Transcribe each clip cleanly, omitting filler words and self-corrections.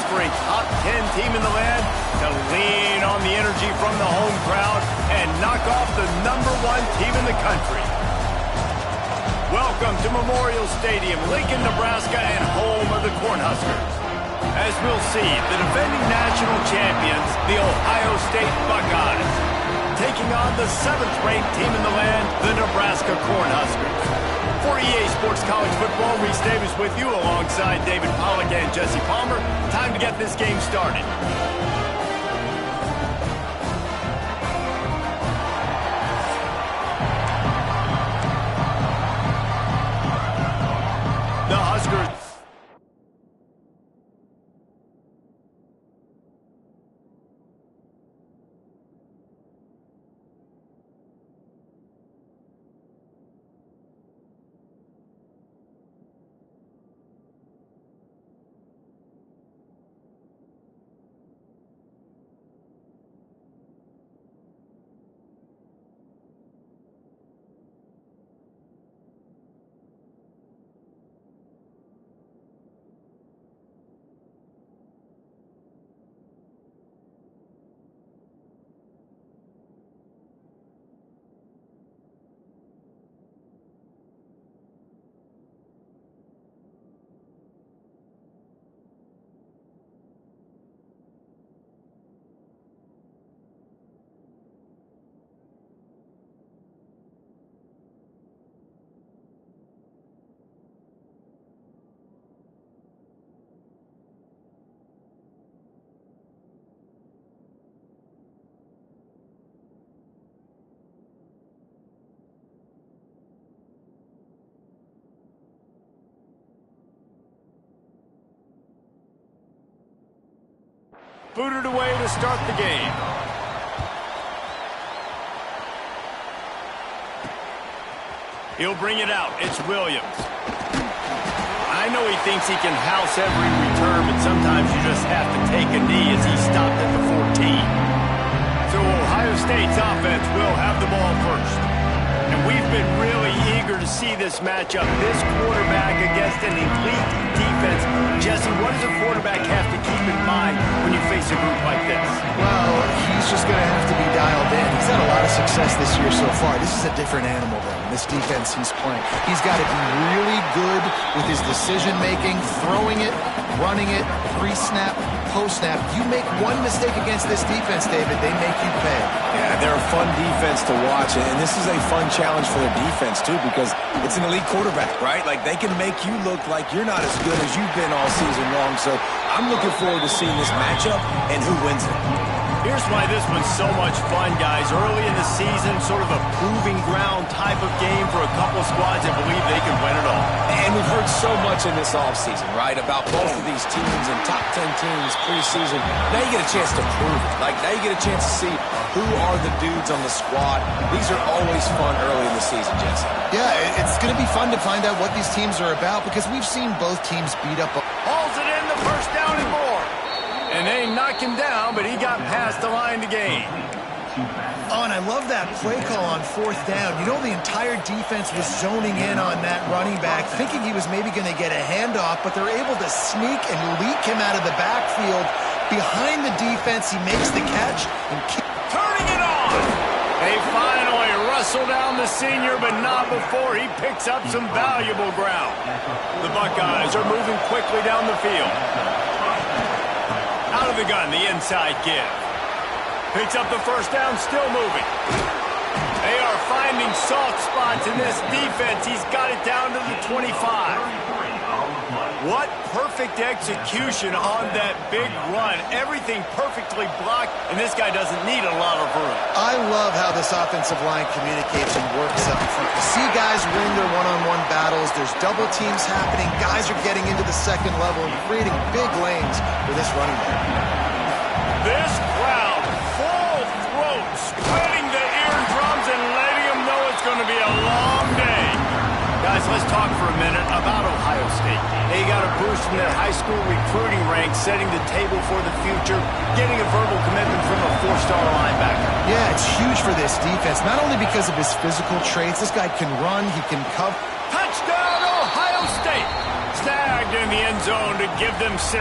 for a top 10 team in the land to lean on the energy from the home crowd and knock off the #1 team in the country. Welcome to Memorial Stadium, Lincoln, Nebraska, and home of the Cornhuskers. As we'll see, the defending national champions, the Ohio State Buckeyes, taking on the 7th-ranked team in the land, the Nebraska Cornhuskers. For EA Sports College Football, Reese Davis with you alongside David Pollack and Jesse Palmer. Time to get this game started. The Huskers. Booted away to start the game. He'll bring it out. It's Williams. I know he thinks he can house every return, but sometimes you just have to take a knee as he stopped at the 14. So Ohio State's offense will have the ball first. And we've been really eager to see this matchup. This quarterback against an elite defense. Jesse, what does a quarterback have to keep in mind when you face a group like this? Well, he's just going to have to be dialed in. He's had a lot of success this year so far. This is a different animal, though. This defense he's playing. He's got to be really good with his decision-making, throwing it, running it, pre-snap, post-snap. You make one mistake against this defense, David, they make you pay. Yeah, they're a fun defense to watch, and this is a fun challenge for their defense, too, because it's an elite quarterback, right? Like, they can make you look like you're not as good as you've been all season long, so I'm looking forward to seeing this matchup and who wins it. Here's why this one's so much fun, guys. Early in the season, sort of a proving ground type of game for a couple squads that believe they can win it all. And we've heard so much in this offseason, right, about both of these teams and top 10 teams preseason. Now you get a chance to prove it. Like, now you get a chance to see who are the dudes on the squad. These are always fun early in the season, Jesse. Yeah, it's going to be fun to find out what these teams are about because we've seen both teams beat up. Hauls it in, the first down and more. And they knock him down, but he got past the line to gain. Oh, and I love that play call on 4th down. You know, the entire defense was zoning in on that running back, thinking he was maybe going to get a handoff, but they're able to sneak and leak him out of the backfield. Behind the defense, he makes the catch and turning it on. They finally wrestle down the senior, but not before he picks up some valuable ground. The Buckeyes are moving quickly down the field. Out of the gun, the inside give. Picks up the first down, still moving. They are finding soft spots in this defense. He's got it down to the 25. What perfect execution on that big run. Everything perfectly blocked, and this guy doesn't need a lot of room. I love how this offensive line communicates and works up front. You see guys win their one-on-one battles. There's double teams happening. Guys are getting into the second level and creating big lanes for this running back. This crowd, full throat, spreading the eardrums and letting them know it's going to be a long day. Guys, let's talk for a minute about Ohio State. They got a boost from their high school recruiting ranks, setting the table for the future, getting a verbal commitment from a 4-star linebacker. Yeah, it's huge for this defense, not only because of his physical traits. This guy can run, he can cover. Touchdown, Ohio State! Snagged in the end zone to give them 6.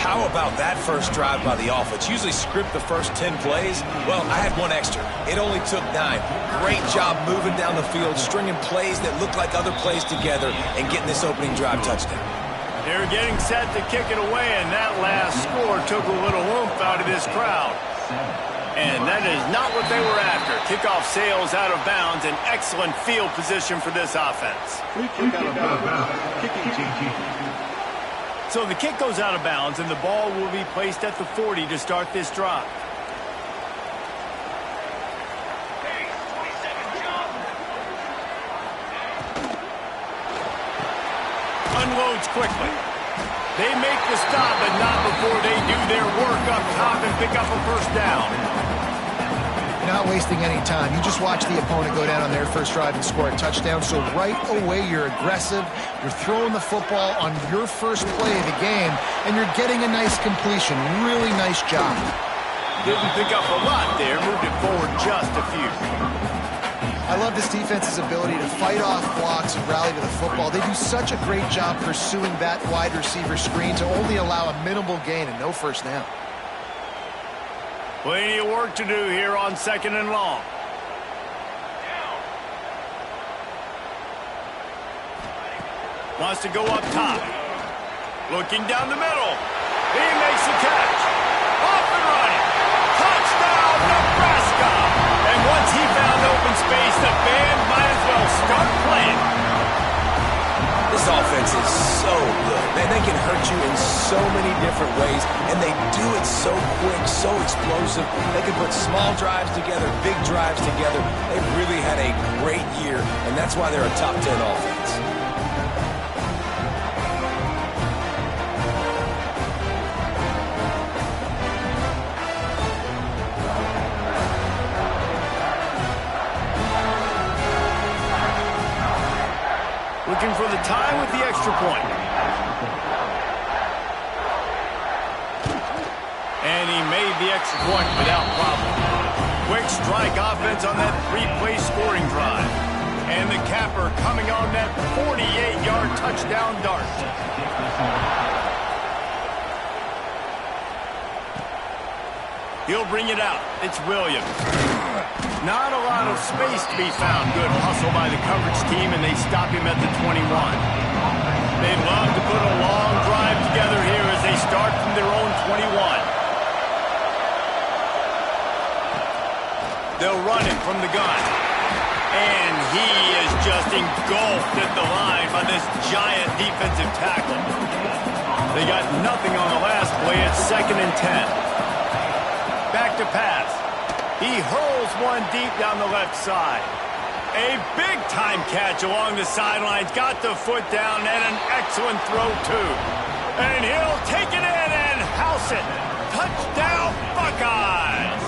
How about that first drive by the offense? Usually script the first 10 plays. Well, I had one extra. It only took 9. Great job moving down the field, stringing plays that look like other plays together, and getting this opening drive touchdown. They're getting set to kick it away, and that last score took a little oomph out of this crowd. And that is not what they were after. Kickoff sails out of bounds, an excellent field position for this offense. So the kick goes out of bounds, and the ball will be placed at the 40 to start this drive. Unloads quickly. They make the stop, but not before they do their work up top and pick up a first down. You're not wasting any time. You just watch the opponent go down on their first drive and score a touchdown. So right away, you're aggressive. You're throwing the football on your first play of the game, and you're getting a nice completion. Really nice job. Didn't pick up a lot there. Moved it forward just a few. I love this defense's ability to fight off blocks and rally to the football. They do such a great job pursuing that wide receiver screen to only allow a minimal gain and no first down. Plenty of work to do here on 2nd and long. Wants to go up top. Looking down the middle. He makes the catch. Off and running. Touchdown, Nebraska. And once he found open space, the band might as well start playing. This offense is so good. Man, they can hurt you in so many different ways, and they do it so quick, so explosive. They can put small drives together, big drives together. They've really had a great year, and that's why they're a top 10 offense. Looking for the tie with the extra point. And he made the extra point without problem. Quick strike offense on that 3-play scoring drive. And the capper coming on that 48-yard touchdown dart. He'll bring it out. It's Williams. Not a lot of space to be found. Good hustle by the coverage team, and they stop him at the 21. They'd love to put a long drive together here as they start from their own 21. They'll run it from the gun. And he is just engulfed at the line by this giant defensive tackle. They got nothing on the last play. It's 2nd and 10. Back to pass. He hurls one deep down the left side. A big-time catch along the sidelines. Got the foot down and an excellent throw, too. And he'll take it in and house it. Touchdown, Buckeyes!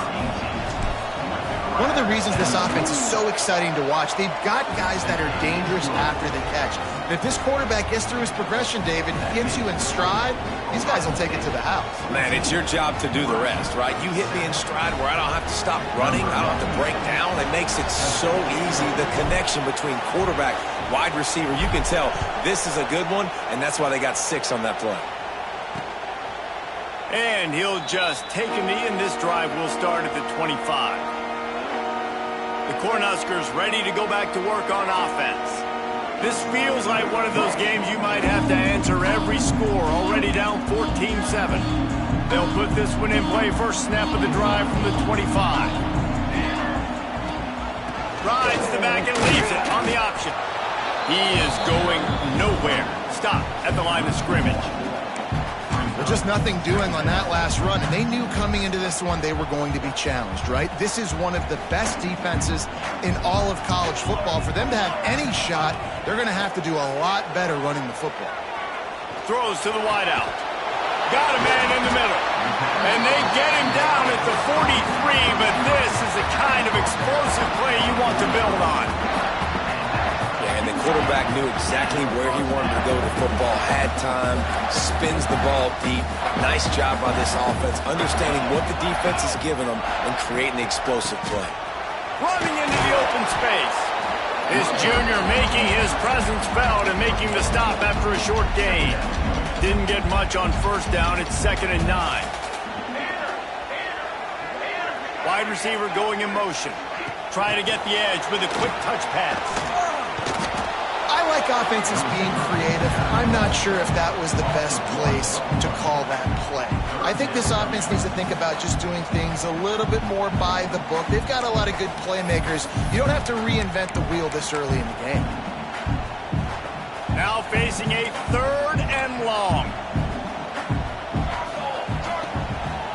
One of the reasons this offense is so exciting to watch, they've got guys that are dangerous after the catch. And if this quarterback gets through his progression, David, gets you in stride, these guys will take it to the house. Man, it's your job to do the rest, right? You hit me in stride where I don't have to stop running. I don't have to break down. It makes it so easy. The connection between quarterback, wide receiver, you can tell this is a good one, and that's why they got 6 on that play. And he'll just take a knee, and this drive will start at the 25. The Cornhuskers ready to go back to work on offense. This feels like one of those games you might have to answer every score, already down 14-7. They'll put this one in play first snap of the drive from the 25. Rides the back and leaves it on the option. He is going nowhere. Stop at the line of scrimmage. Just nothing doing on that last run, and they knew coming into this one they were going to be challenged, right? This is one of the best defenses in all of college football. For them to have any shot, they're going to have to do a lot better running the football. Throws to the wideout. Got a man in the middle. And they get him down at the 43, but this is the kind of explosive play you want to build on. And the quarterback knew exactly where he wanted to go with the football, had time, spins the ball deep. Nice job by this offense, understanding what the defense is giving them and creating the explosive play. Running into the open space. This junior making his presence felt and making the stop after a short gain. Didn't get much on first down. It's 2nd and 9. Wide receiver going in motion. Trying to get the edge with a quick touch pass. I like offenses being creative. I'm not sure if that was the best place to call that play. I think this offense needs to think about just doing things a little bit more by the book. They've got a lot of good playmakers. You don't have to reinvent the wheel this early in the game. Now facing a 3rd and long.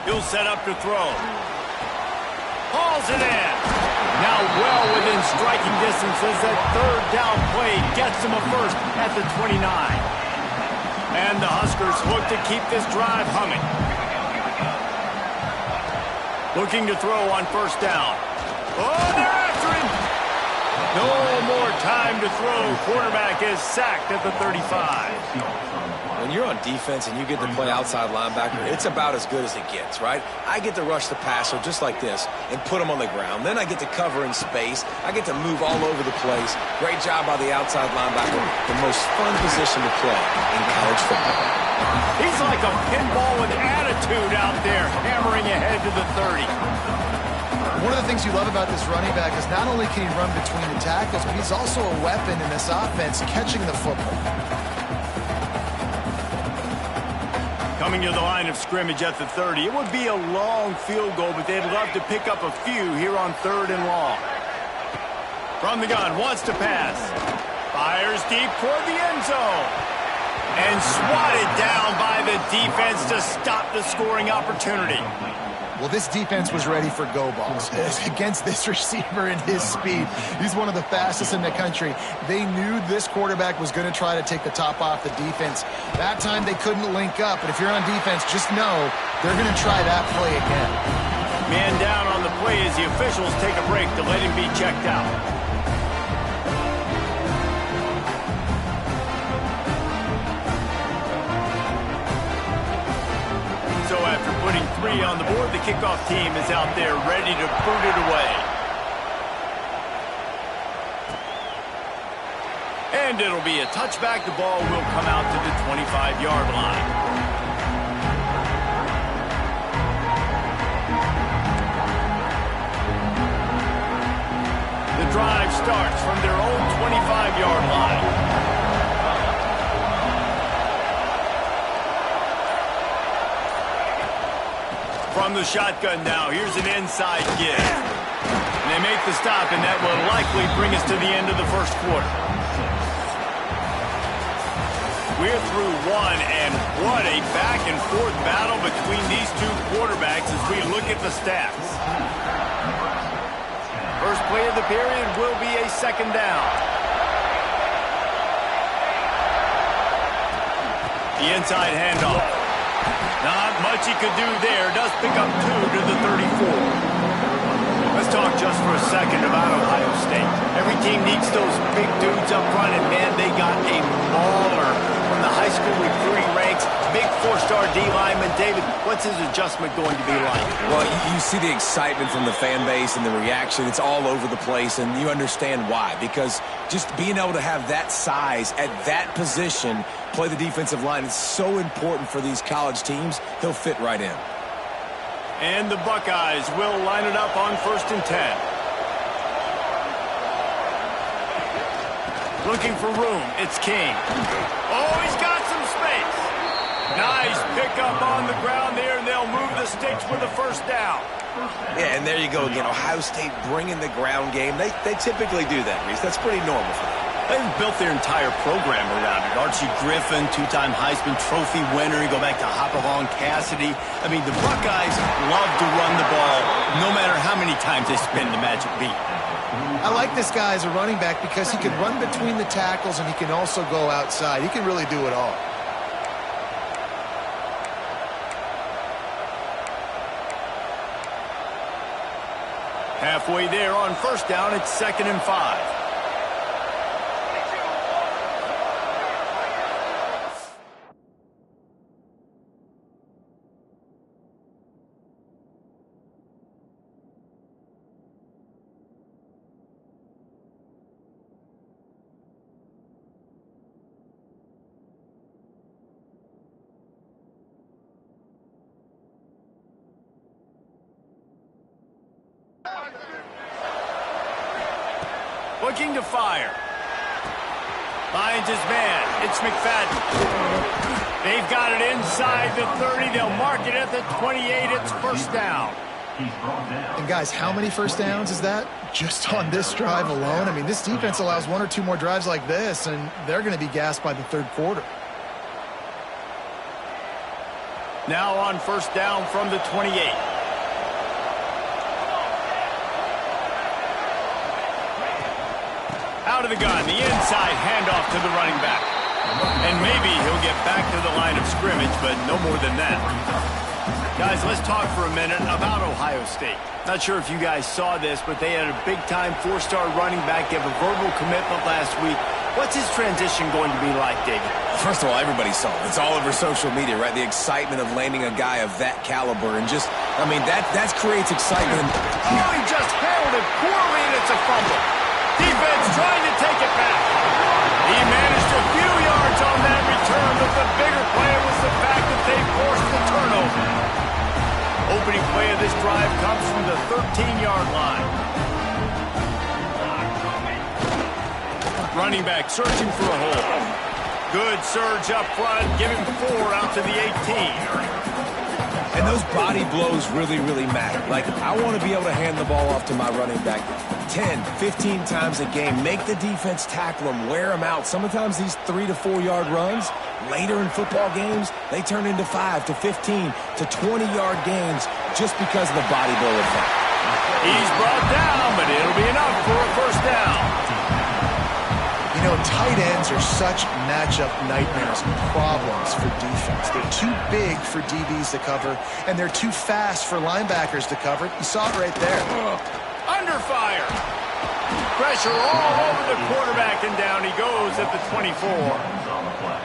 He'll set up to throw. Hauls it in. Now well within striking distance as that 3rd down play gets him a first at the 29. And the Huskers look to keep this drive humming. Looking to throw on first down. Oh, they're after him. No more time to throw. Quarterback is sacked at the 35. When you're on defense and you get to play outside linebacker, it's about as good as it gets, right? I get to rush the passer just like this and put him on the ground. Then I get to cover in space. I get to move all over the place. Great job by the outside linebacker. The most fun position to play in college football. He's like a pinball with attitude out there, hammering ahead to the 30. One of the things you love about this running back is not only can he run between the tackles, but he's also a weapon in this offense catching the football. Coming to the line of scrimmage at the 30. It would be a long field goal, but they'd love to pick up a few here on 3rd and long. From the gun, wants to pass. Fires deep toward the end zone. And swatted down by the defense to stop the scoring opportunity. Well, this defense was ready for go balls against this receiver and his speed. He's one of the fastest in the country. They knew this quarterback was going to try to take the top off the defense. That time they couldn't link up, but if you're on defense, just know they're going to try that play again. Man down on the play as the officials take a break to let him be checked out. So after putting 3 on the board, the kickoff team is out there ready to boot it away. And it'll be a touchback. The ball will come out to the 25-yard line. The drive starts from their own 25-yard line. From the shotgun now, here's an inside give. And they make the stop, and that will likely bring us to the end of the first quarter. We're through 1, and what a back-and-forth battle between these two quarterbacks as we look at the stats. First play of the period will be a 2nd down. The inside handoff. Not much he could do there. Does pick up 2 to the 34. Let's talk just for a second about Ohio State. Every team needs those big dudes up front, and man, they got a mauler from the high school recruiting ranks. Big 4-star D lineman. David, what's his adjustment going to be like? Well, you see the excitement from the fan base and the reaction. It's all over the place, and you understand why. Because just being able to have that size at that position, play the defensive line, is so important for these college teams. He'll fit right in. And the Buckeyes will line it up on 1st and 10. Looking for room. It's King. Oh, he's got some space. Nice pickup on the ground there, and they'll move the sticks with a 1st down. Yeah, and there you go again. Ohio State bringing the ground game. They typically do that, Reese. That's pretty normal for them. They've built their entire program around it. Archie Griffin, 2-time Heisman Trophy winner. You go back to Hopalong Cassidy. I mean, the Buckeyes love to run the ball no matter how many times they spin the magic beat. I like this guy as a running back because he can run between the tackles and he can also go outside. He can really do it all. Halfway there on 1st down, it's 2nd and 5. Looking to fire. Finds his man. It's McFadden. They've got it inside the 30. They'll mark it at the 28. It's first down. And guys, how many first downs is that? Just on this drive alone? I mean, this defense allows one or two more drives like this, and they're going to be gassed by the third quarter. Now on first down from the 28. Out of the gun, the inside handoff to the running back. And maybe he'll get back to the line of scrimmage, but no more than that. Guys, let's talk for a minute about Ohio State. Not sure if you guys saw this, but they had a big-time four-star running back give a verbal commitment last week. What's his transition going to be like, David? First of all, everybody saw it. It's all over social media, right? The excitement of landing a guy of that caliber. And just, I mean, that creates excitement. Oh, he just handled it poorly, and it's a fumble. Defense trying to take it back. He managed a few yards on that return, but the bigger play was the fact that they forced the turnover. Opening play of this drive comes from the 13-yard line. Running back searching for a hole. Good surge up front. Give him 4 out to the 18. And those body blows really, really matter. Like, I want to be able to hand the ball off to my running back 10, 15 times a game. Make the defense tackle them, wear them out. Sometimes these 3 to 4 yard runs, later in football games, they turn into 5 to 15 to 20-yard gains just because of the body blow effect. He's brought down, but it'll be enough for a first down. You know, tight ends are such matchup nightmares and problems for defense. They're too big for DBs to cover, and they're too fast for linebackers to cover. You saw it right there. Under fire. Pressure all over the quarterback, and down he goes at the 24.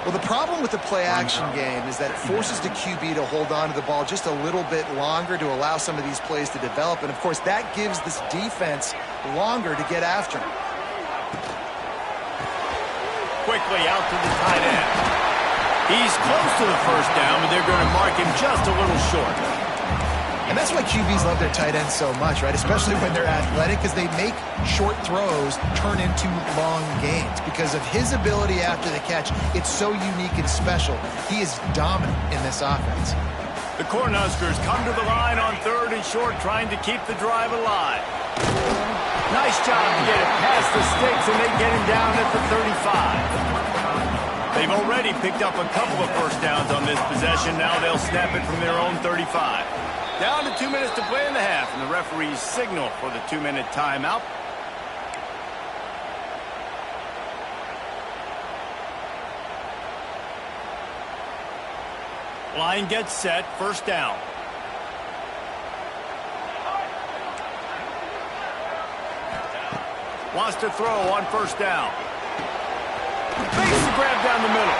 Well, the problem with the play-action game is that it forces the QB to hold on to the ball just a little bit longer to allow some of these plays to develop, and, of course, that gives this defense longer to get after him. Quickly out to the tight end. He's close to the first down, but they're going to mark him just a little short. And that's why QBs love their tight ends so much, right? Especially when they're athletic, because they make short throws turn into long gains. Because of his ability after the catch, it's so unique and special. He is dominant in this offense. The Cornhuskers come to the line on 3rd and short, trying to keep the drive alive. Nice job to get it past the sticks, and they get him down at the 35. They've already picked up a couple of first downs on this possession. Now they'll snap it from their own 35. Down to 2 minutes to play in the half, and the referees signal for the 2-minute timeout. Line gets set, first down. Wants to throw on first down. Makes the grab down the middle.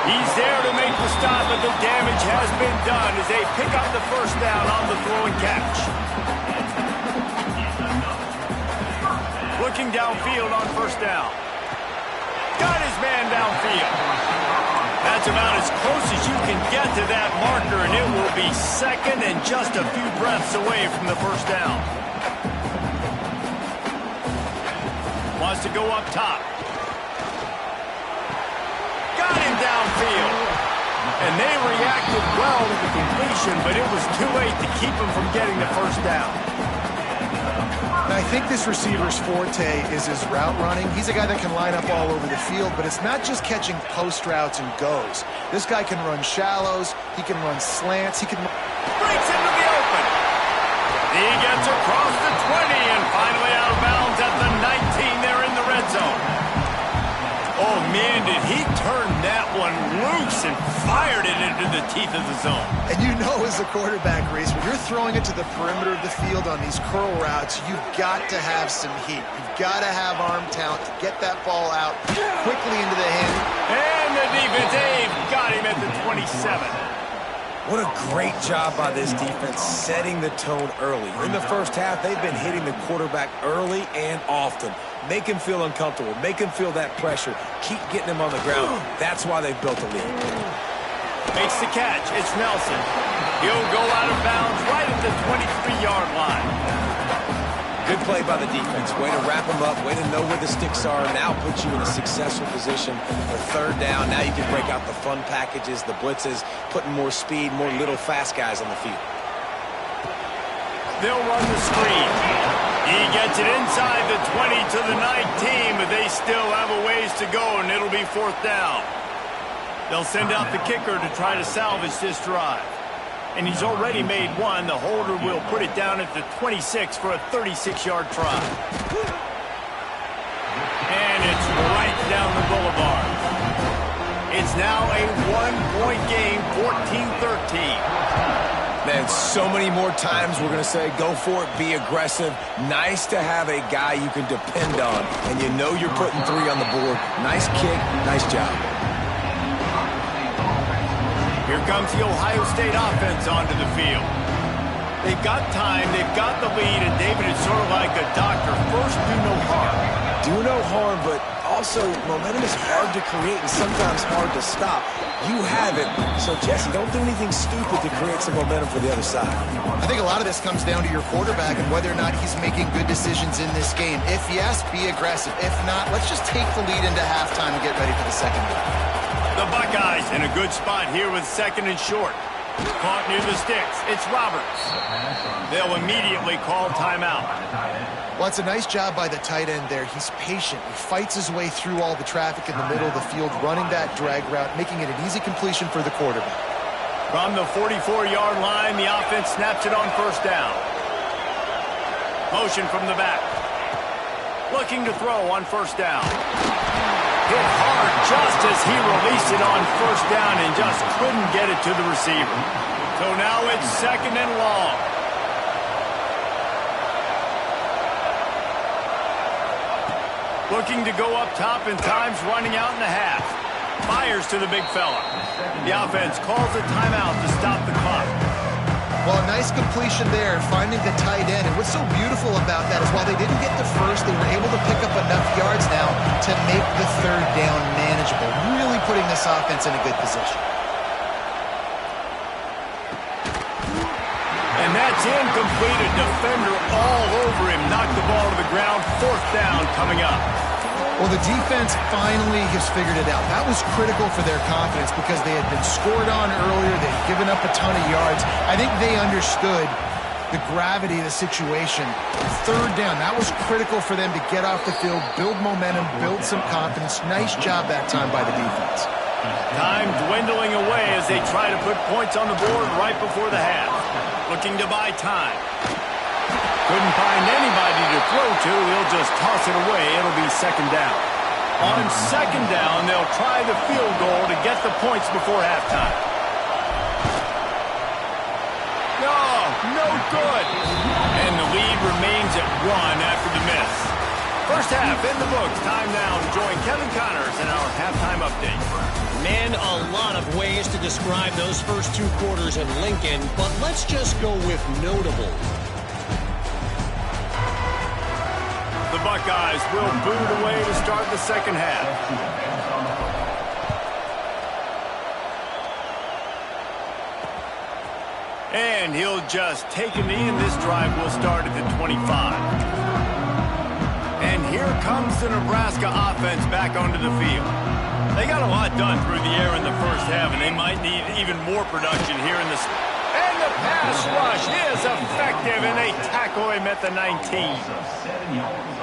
He's there to make the stop, but the damage has been done as they pick up the first down on the throw and catch. Looking downfield on first down. Got his man downfield. That's about as close as you can get to that marker, and it will be second and just a few breaths away from the first down. Wants to go up top. Got him downfield. And they reacted well to the completion, but it was too late to keep him from getting the first down. And I think this receiver's forte is his route running. He's a guy that can line up all over the field, but it's not just catching post routes and goes. This guy can run shallows. He can run slants. He can... Breaks into the open. He gets across the 20 and finally out of bounds at the 19. They're in the red zone. Oh, man, did he turn that one loose and fired it into the teeth of the zone. And you know as a quarterback, Reese, when you're throwing it to the perimeter of the field on these curl routes, you've got to have some heat. You've got to have arm talent to get that ball out quickly into the hand. And the defense, they've got him at the 27. What a great job by this defense setting the tone early. In the first half, they've been hitting the quarterback early and often. Make him feel uncomfortable. Make him feel that pressure. Keep getting him on the ground. That's why they've built a lead. Makes the catch. It's Nelson. He'll go out of bounds right at the 23-yard line. Good play by the defense. Way to wrap them up. Way to know where the sticks are. Now put you in a successful position for third down. Now you can break out the fun packages, the blitzes, putting more speed, more little fast guys on the field. They'll run the screen. He gets it inside the 20 to the 19, but they still have a ways to go, and it'll be fourth down. They'll send out the kicker to try to salvage this drive. And he's already made one. The holder will put it down at the 26 for a 36-yard try. And it's right down the boulevard. It's now a one-point game, 14-13. Man, so many more times we're going to say, go for it, be aggressive. Nice to have a guy you can depend on, and you know you're putting 3 on the board. Nice kick, nice job. Here comes the Ohio State offense onto the field. They've got time, they've got the lead, and David is sort of like a doctor. First, do no harm. Do no harm, but also momentum is hard to create and sometimes hard to stop. You have it, so Jesse, don't do anything stupid to create some momentum for the other side. I think a lot of this comes down to your quarterback and whether or not he's making good decisions in this game. If yes, be aggressive. If not, let's just take the lead into halftime and get ready for the second half. The Buckeyes in a good spot here with second and short. Caught near the sticks. It's Roberts. They'll immediately call timeout. Well, it's a nice job by the tight end there. He's patient. He fights his way through all the traffic in the middle of the field, running that drag route, making it an easy completion for the quarterback. From the 44-yard line, the offense snaps it on first down. Motion from the back. Looking to throw on first down. Hit hard just as he released it on first down and just couldn't get it to the receiver. So now it's second and long. Looking to go up top, and time's running out in the half. Fires to the big fella. The offense calls a timeout to stop the clock. Well, a nice completion there, finding the tight end. And what's so beautiful about that is while they didn't get the first, they were able to pick up enough yards now to make the third down manageable, really putting this offense in a good position. And that's incomplete. A defender all over him. Knocked the ball to the ground. Fourth down coming up. Well, the defense finally has figured it out. That was critical for their confidence because they had been scored on earlier. They had given up a ton of yards. I think they understood the gravity of the situation. Third down, that was critical for them to get off the field, build momentum, build some confidence. Nice job that time by the defense. Time dwindling away as they try to put points on the board right before the half. Looking to buy time. Couldn't find anybody to throw to. He'll just toss it away. It'll be second down. On second down, they'll try the field goal to get the points before halftime. No good. And the lead remains at 1 after the miss. First half in the books. Time now to join Kevin Connors in our halftime update. Man, a lot of ways to describe those first 2 quarters in Lincoln, but let's just go with notable. The Buckeyes will boot it away to start the second half. And he'll just take a knee, and this drive will start at the 25. And here comes the Nebraska offense back onto the field. They got a lot done through the air in the first half, and they might need even more production here in the... And the pass rush is effective, and they tackle him at the 19.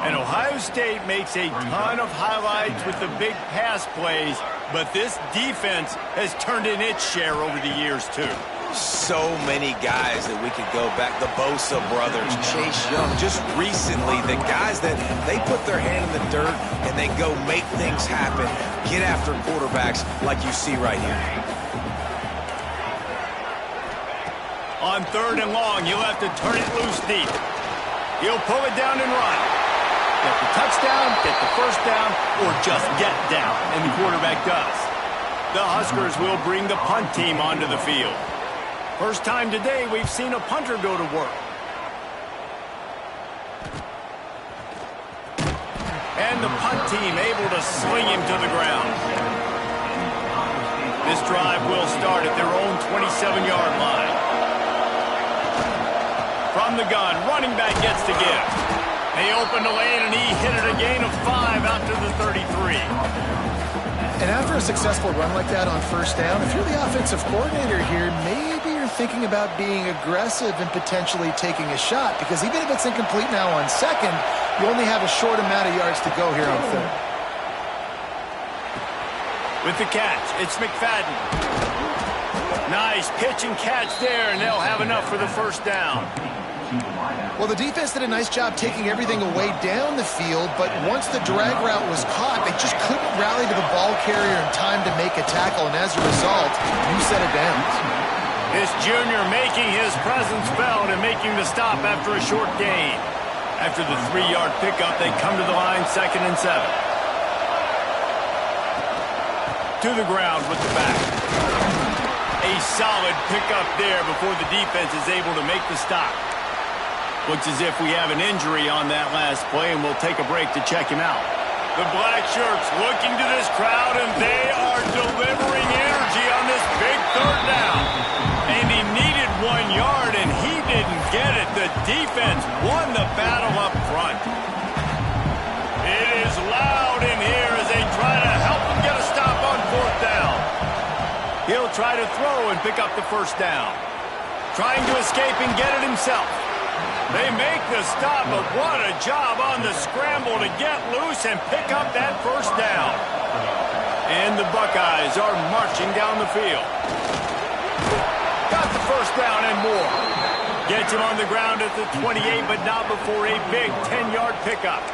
And Ohio State makes a ton of highlights with the big pass plays, but this defense has turned in its share over the years, too. So many guys that we could go back. The Bosa brothers, Chase Young. Just recently, the guys that they put their hand in the dirt and they go make things happen. Get after quarterbacks like you see right here. On third and long, he'll have to turn it loose deep. He'll pull it down and run. Get the touchdown, get the first down, or just get down. And the quarterback does. The Huskers will bring the punt team onto the field. First time today we've seen a punter go to work. And the punt team able to sling him to the ground. This drive will start at their own 27-yard line. From the gun, running back gets to give. They opened the lane, and he hit it a gain of 5 out to the 33. And after a successful run like that on first down, if you're the offensive coordinator here, maybe you're thinking about being aggressive and potentially taking a shot, because even if it's incomplete now on second, you only have a short amount of yards to go here on third. With the catch, it's McFadden. Nice pitch and catch there, and they'll have enough for the first down. Well, the defense did a nice job taking everything away down the field, but once the drag route was caught, they just couldn't rally to the ball carrier in time to make a tackle, and as a result, you set it down. This junior making his presence felt and making the stop after a short gain. After the 3-yard pickup, they come to the line, 2nd and 7. To the ground with the back. A solid pickup there before the defense is able to make the stop. Looks as if we have an injury on that last play, and we'll take a break to check him out. The black shirts looking to this crowd, and they are delivering energy on this big 3rd down. And he needed 1 yard, and he didn't get it. The defense won the battle up front. It is loud in here as they try to help him get a stop on 4th down. He'll try to throw and pick up the first down. Trying to escape and get it himself. They make the stop, but what a job on the scramble to get loose and pick up that first down. And the Buckeyes are marching down the field. Got the first down and more. Gets him on the ground at the 28, but not before a big 10-yard pickup.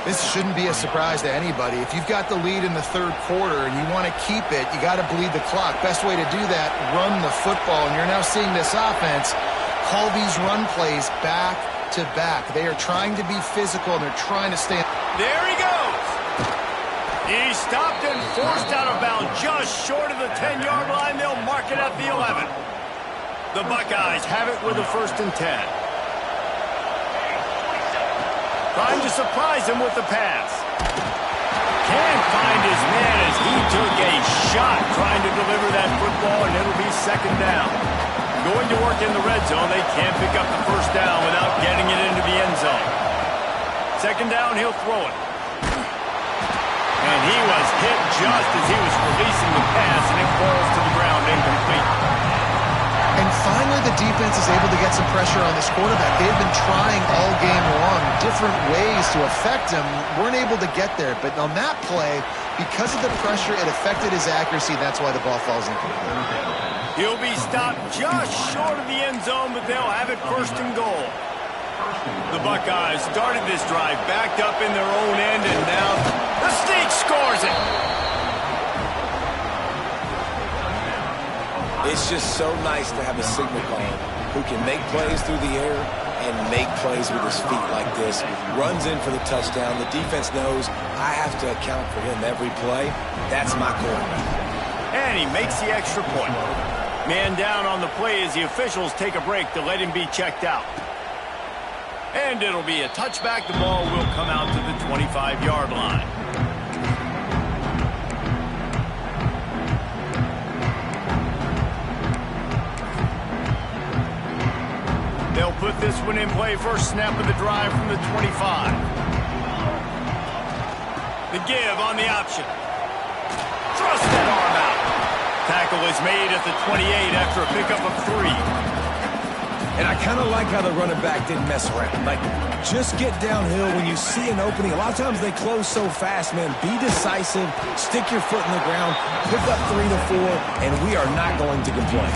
This shouldn't be a surprise to anybody. If you've got the lead in the 3rd quarter and you want to keep it, you got to bleed the clock. Best way to do that, run the football. And you're now seeing this offense call these run plays back to back. They are trying to be physical, and they're trying to stay. There he goes. He stopped and forced out of bounds just short of the 10-yard line. They'll mark it at the 11. The Buckeyes have it with a 1st and 10. Trying to surprise him with the pass. Can't find his man as he took a shot trying to deliver that football, and it'll be 2nd down. Going to work in the red zone, they can't pick up the first down without getting it into the end zone. 2nd down, he'll throw it. And he was hit just as he was releasing the pass, and it falls to the ground incomplete. And finally, the defense is able to get some pressure on this quarterback. They've been trying all game long different ways to affect him. Weren't able to get there. But on that play, because of the pressure, it affected his accuracy. That's why the ball falls incomplete. He'll be stopped just short of the end zone, but they'll have it 1st and goal. The Buckeyes started this drive backed up in their own end, and now the Sneak scores it. It's just so nice to have a signal caller who can make plays through the air and make plays with his feet like this. Runs in for the touchdown. The defense knows I have to account for him every play. That's my quarterback. And he makes the extra point. Man down on the play as the officials take a break to let him be checked out. And it'll be a touchback. The ball will come out to the 25-yard line. They'll put this one in play. First snap of the drive from the 25. The give on the option. Thrust that arm out. Tackle is made at the 28 after a pickup of 3. And I kind of like how the running back didn't mess around. Like, just get downhill when you see an opening. A lot of times they close so fast, man. Be decisive. Stick your foot in the ground. Pick up 3 to 4, and we are not going to complain.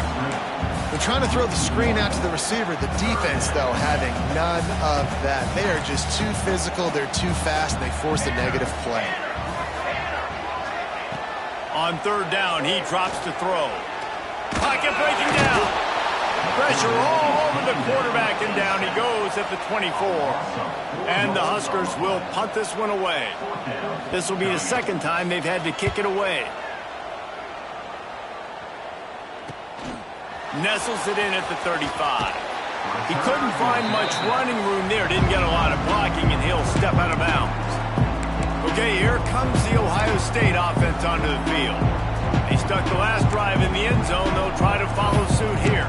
They're trying to throw the screen out to the receiver. The defense, though, having none of that. They are just too physical. They're too fast, and they force a negative play. On 3rd down, he drops to throw. Pocket breaking down. Pressure all over the quarterback, and down he goes at the 24. And the Huskers will punt this one away. This will be the 2nd time they've had to kick it away. Nestles it in at the 35. He couldn't find much running room there. Didn't get a lot of blocking, and he'll step out of bounds. Okay, here comes the Ohio State offense onto the field. They stuck the last drive in the end zone. They'll try to follow suit here.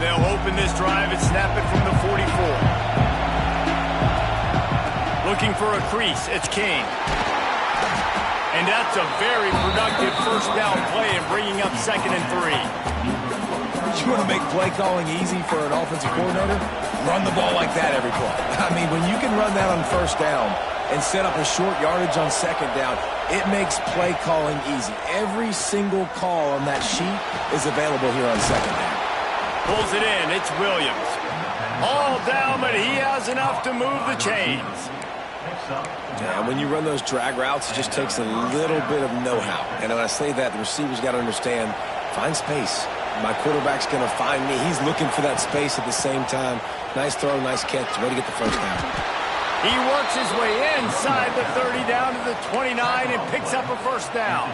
They'll open this drive and snap it from the Looking for a crease. It's King. And that's a very productive first down play and bringing up 2nd and 3. You want to make play calling easy for an offensive coordinator? Run the ball like that every play. I mean, when you can run that on first down and set up a short yardage on 2nd down, it makes play calling easy. Every single call on that sheet is available here on 2nd down. Pulls it in. It's Williams. All down, but he has enough to move the chains. Yeah, when you run those drag routes, it just takes a little bit of know-how. And when I say that, the receivers got to understand, find space. My quarterback's going to find me. He's looking for that space at the same time. Nice throw, nice catch, ready to get the first down. He works his way inside the 30 down to the 29 and picks up a first down.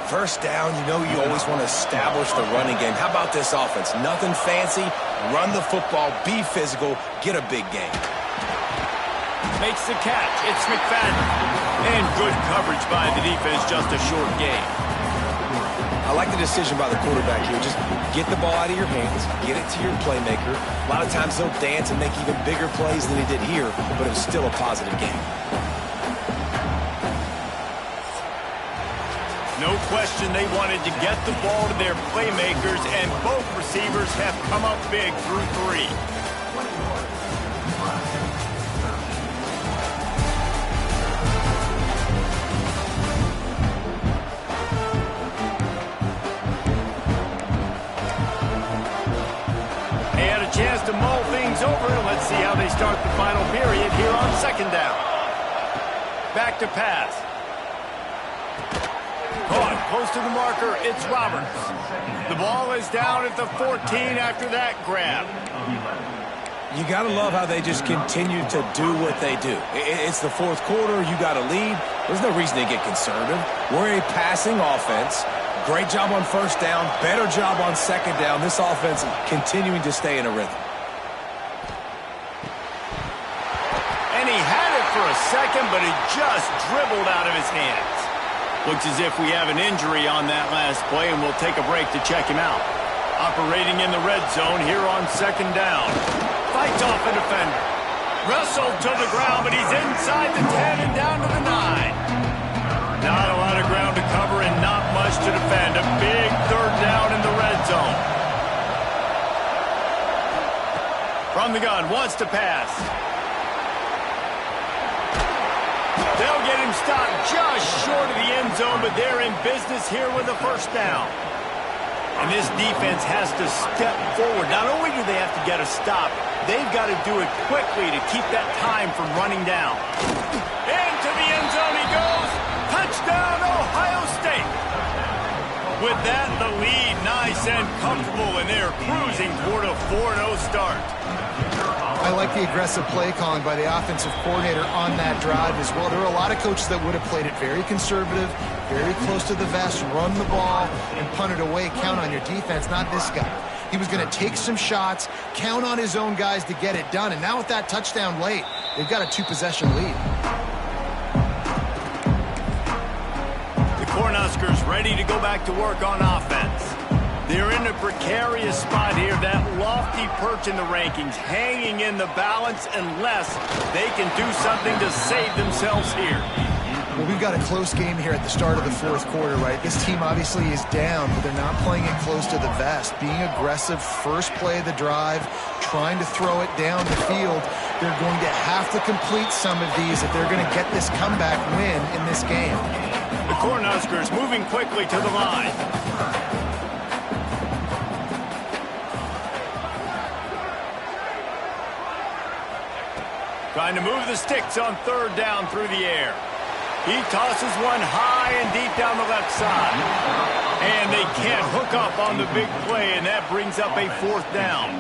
First down, you know you always want to establish the running game. How about this offense? Nothing fancy. Run the football, be physical, get a big game. Makes the catch. It's McFadden. And good coverage by the defense, just a short gain. I like the decision by the quarterback here. Just get the ball out of your hands, get it to your playmaker. A lot of times he'll dance and make even bigger plays than he did here, but it was still a positive game. No question they wanted to get the ball to their playmakers, and both receivers have come up big through 3. They had a chance to mull things over. Let's see how they start the final period here on 2nd down. Back to pass. Caught close to the marker. It's Roberts. The ball is down at the 14 after that grab. You got to love how they just continue to do what they do. It's the 4th quarter. You got a lead. There's no reason to get conservative. We're a passing offense. Great job on first down. Better job on 2nd down. This offense continuing to stay in a rhythm. And he had it for a second, but it just dribbled out of his hands. Looks as if we have an injury on that last play, and we'll take a break to check him out. Operating in the red zone here on 2nd down. Fights off a defender. Wrestled to the ground, but he's inside the 10 and down to the 9. Not a lot of ground to cover and not much to defend. A big 3rd down in the red zone. From the gun, wants to pass. They'll get him stopped just short of the end zone, but they're in business here with a first down. And this defense has to step forward. Not only do they have to get a stop, they've got to do it quickly to keep that time from running down. Into the end zone he goes. Touchdown, Ohio State. With that, the lead nice and comfortable, and they're cruising toward a 4-0 start. I like the aggressive play calling by the offensive coordinator on that drive as well. There are a lot of coaches that would have played it very conservative, very close to the vest, run the ball, and punt it away. Count on your defense, not this guy. He was going to take some shots, count on his own guys to get it done. And now with that touchdown late, they've got a 2-possession lead. The Cornhuskers ready to go back to work on offense. They're in a precarious spot here, that lofty perch in the rankings, hanging in the balance unless they can do something to save themselves here. Well, we've got a close game here at the start of the 4th quarter, right? This team obviously is down, but they're not playing it close to the vest. Being aggressive, first play of the drive, trying to throw it down the field. They're going to have to complete some of these if they're going to get this comeback win in this game. The Cornhuskers moving quickly to the line. Trying to move the sticks on 3rd down through the air. He tosses one high and deep down the left side. And they can't hook up on the big play, and that brings up a 4th down.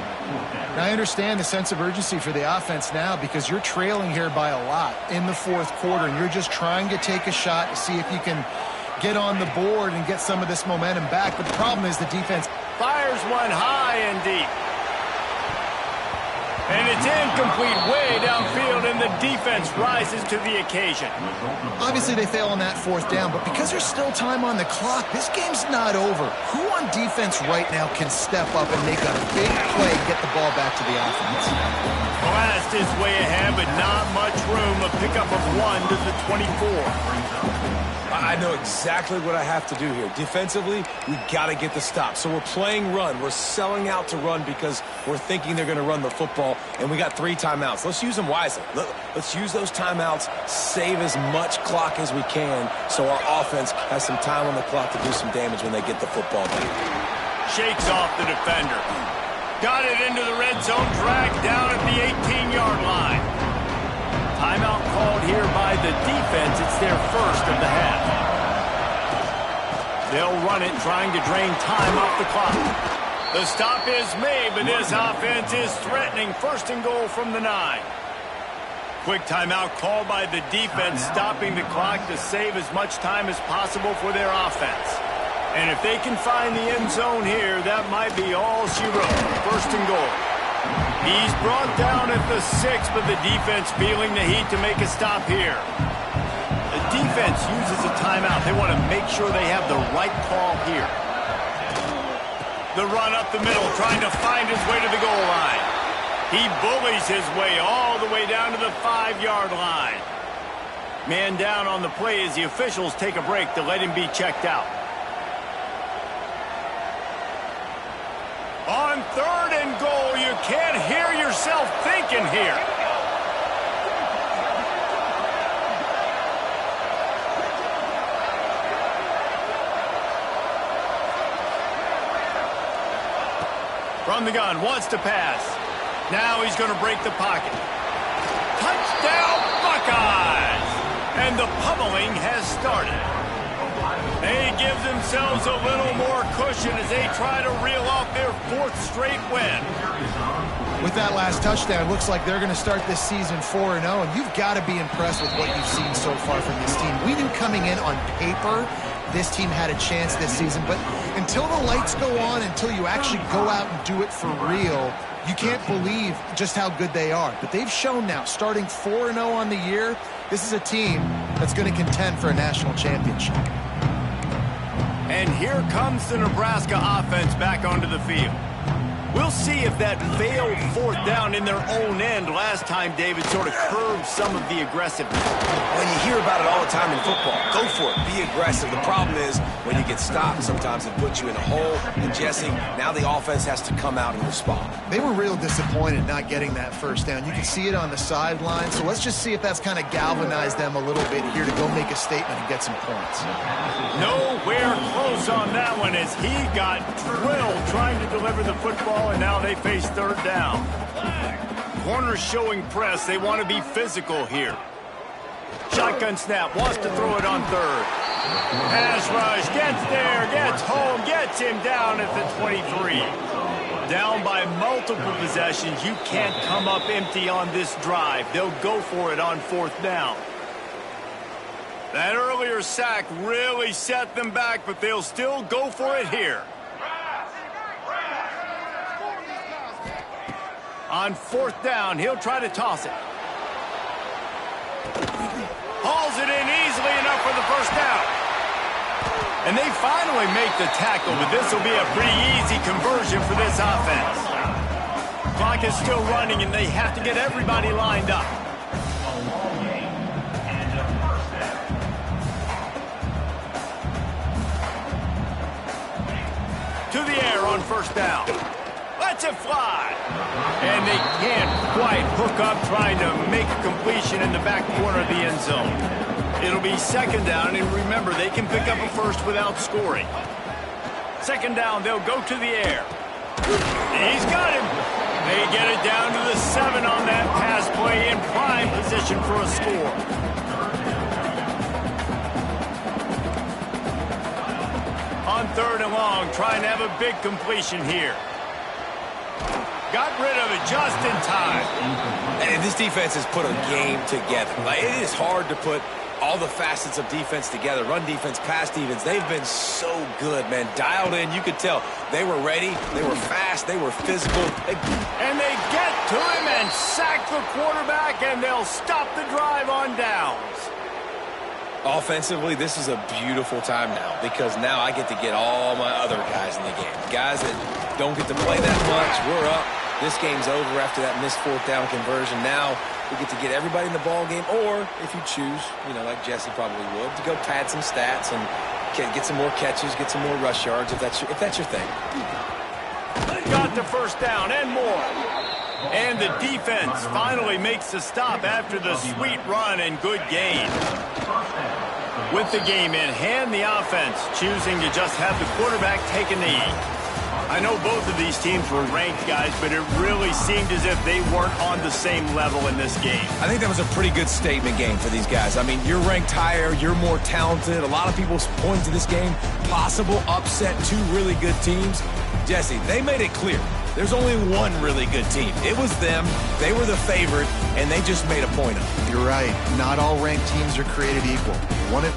Now, I understand the sense of urgency for the offense now because you're trailing here by a lot in the 4th quarter, and you're just trying to take a shot to see if you can get on the board and get some of this momentum back. But the problem is the defense fires one high and deep. And it's incomplete way downfield, and the defense rises to the occasion. Obviously, they fail on that fourth down, but because there's still time on the clock, this game's not over. Who on defense right now can step up and make a big play, get the ball back to the offense? Blast is way ahead, but not much room. A pickup of 1 to the 24. I know exactly what I have to do here. Defensively, we got to get the stop. So we're playing run. We're selling out to run because we're thinking they're going to run the football, and we got 3 timeouts. Let's use them wisely. Let's use those timeouts, save as much clock as we can so our offense has some time on the clock to do some damage when they get the football back. Shakes off the defender. Got it into the red zone, dragged down at the 18-yard line. Timeout called here by the defense. It's their first of the half. They'll run it, trying to drain time off the clock. The stop is made, but this offense is threatening. First and goal from the 9. Quick timeout called by the defense, stopping the clock to save as much time as possible for their offense. And if they can find the end zone here, that might be all she wrote. First and goal. He's brought down at the 6, but the defense feeling the heat to make a stop here. The defense uses a timeout. They want to make sure they have the right call here. The run up the middle, trying to find his way to the goal line. He bullies his way all the way down to the 5-yard line. Man down on the play as the officials take a break to let him be checked out. On 3rd and goal, you can't hear yourself thinking here. From the gun, wants to pass. Now he's going to break the pocket. Touchdown, Buckeyes! And the pummeling has started. They give themselves a little more cushion as they try to reel off their 4th straight win. With that last touchdown, looks like they're going to start this season 4-0, and you've got to be impressed with what you've seen so far from this team. We knew coming in on paper this team had a chance this season, but until the lights go on, until you actually go out and do it for real, you can't believe just how good they are. But they've shown now, starting 4-0 on the year, this is a team that's going to contend for a national championship. And here comes the Nebraska offense back onto the field. We'll see if that failed 4th down in their own end last time, David, sort of curbed some of the aggressiveness. Well, you hear about it all the time in football. Go for it. Be aggressive. The problem is when you get stopped, sometimes it puts you in a hole. And, Jesse, now the offense has to come out and respond. They were real disappointed not getting that first down. You can see it on the sideline. So let's just see if that's kind of galvanized them a little bit here to go make a statement and get some points. Nowhere close on that one as he got drilled trying to deliver the football, and now they face 3rd down. Corners showing press. They want to be physical here. Shotgun snap, wants to throw it on 3rd. Pass rush, gets there, gets home, gets him down at the 23. Down by multiple possessions. You can't come up empty on this drive. They'll go for it on 4th down. That earlier sack really set them back, but they'll still go for it here. On 4th down, he'll try to toss it. Hauls it in easily enough for the first down. And they finally make the tackle, but this will be a pretty easy conversion for this offense. Clock is still running, and they have to get everybody lined up. To the air on 1st down. Lets it fly. And they can't quite hook up trying to make a completion in the back corner of the end zone. It'll be 2nd down, and remember, they can pick up a first without scoring. 2nd down, they'll go to the air. He's got him. They get it down to the 7 on that pass play in prime position for a score. On 3rd and long, trying to have a big completion here. Got rid of it just in time. And this defense has put a game together. Like, it is hard to put all the facets of defense together, run defense, pass defense. They've been so good, man. Dialed in, you could tell. They were ready, they were fast, they were physical. And they get to him and sack the quarterback, and they'll stop the drive on downs. Offensively, this is a beautiful time now because now I get to get all my other guys in the game. Guys that don't get to play that much, we're up. This game's over after that missed fourth down conversion. Now we get to get everybody in the ball game, or if you choose, like Jesse probably would, to go pad some stats and get some more catches, get some more rush yards if that's your thing. Got the first down and more. And the defense finally makes the stop after the sweet run and good gain. With the game in hand, the offense choosing to just have the quarterback take a knee. I know both of these teams were ranked, guys, but it really seemed as if they weren't on the same level in this game. I think that was a pretty good statement game for these guys. I mean, you're ranked higher, you're more talented. A lot of people point to this game, possible upset, two really good teams. Jesse, they made it clear. There's only one really good team. It was them. They were the favorite, and they just made a point of it. You're right. Not all ranked teams are created equal. One of